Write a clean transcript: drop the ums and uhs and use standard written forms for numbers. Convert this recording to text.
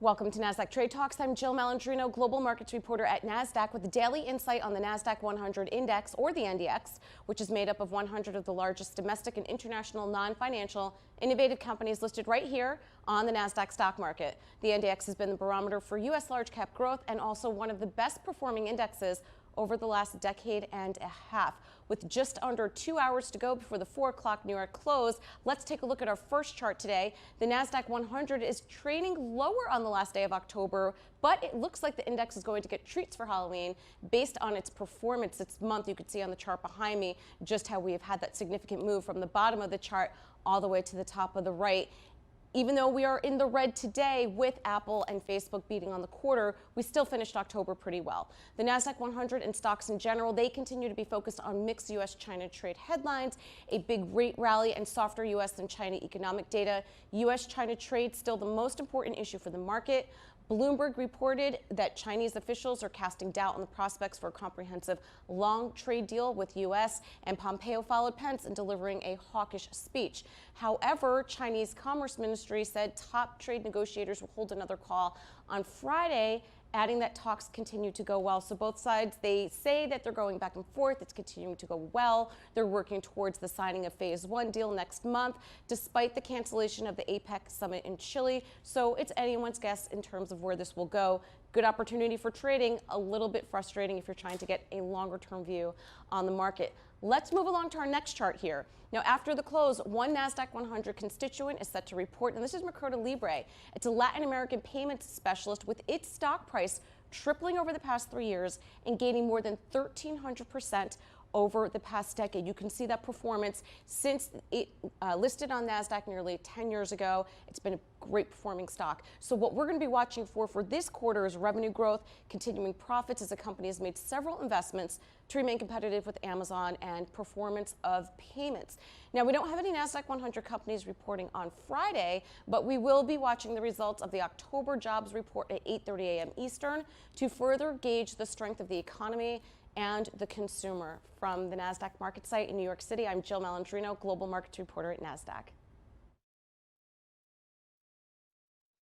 Welcome to Nasdaq Trade Talks. I'm Jill Malandrino, global markets reporter at Nasdaq, with a daily insight on the Nasdaq 100 index, or the NDX, which is made up of 100 of the largest domestic and international non-financial innovative companies listed right here on the Nasdaq stock market. The NDX has been the barometer for U.S. large cap growth and also one of the best performing indexes over the last decade and a half. With just under 2 hours to go before the 4 o'clock New York close, let's take a look at our first chart today. The Nasdaq 100 is trading lower on the last day of October, but it looks like the index is going to get treats for Halloween based on its performance this month. You can see on the chart behind me just how we have had that significant move from the bottom of the chart all the way to the top of the right. Even though we are in the red today with Apple and Facebook beating on the quarter, we still finished October pretty well. The Nasdaq 100 and stocks in general, they continue to be focused on mixed U.S.-China trade headlines, a big rate rally, and softer U.S. and China economic data. U.S.-China trade still the most important issue for the market. Bloomberg reported that Chinese officials are casting doubt on the prospects for a comprehensive long trade deal with U.S., and Pompeo followed Pence in delivering a hawkish speech. However, Chinese Commerce Ministry said top trade negotiators will hold another call on Friday, adding that talks continue to go well. So both sides, they say that they're going back and forth. It's continuing to go well. They're working towards the signing of phase 1 deal next month, despite the cancellation of the APEC summit in Chile. So it's anyone's guess in terms of where this will go. Good opportunity for trading, a little bit frustrating if you're trying to get a longer term view on the market. Let's move along to our next chart here. Now, after the close, one Nasdaq 100 constituent is set to report, and this is Mercado Libre. It's a Latin American payments specialist with its stock price tripling over the past 3 years and gaining more than 1,300% over the past decade. You can see that performance since it listed on Nasdaq nearly 10 years ago. It's been a great performing stock. So what we're going to be watching for this quarter is revenue growth, continuing profits as the company has made several investments to remain competitive with Amazon, and performance of payments. Now, we don't have any Nasdaq 100 companies reporting on Friday, but we will be watching the results of the October jobs report at 8:30 a.m. Eastern to further gauge the strength of the economy and the consumer. From the Nasdaq market site in New York City, I'm Jill Malandrino, global markets reporter at Nasdaq.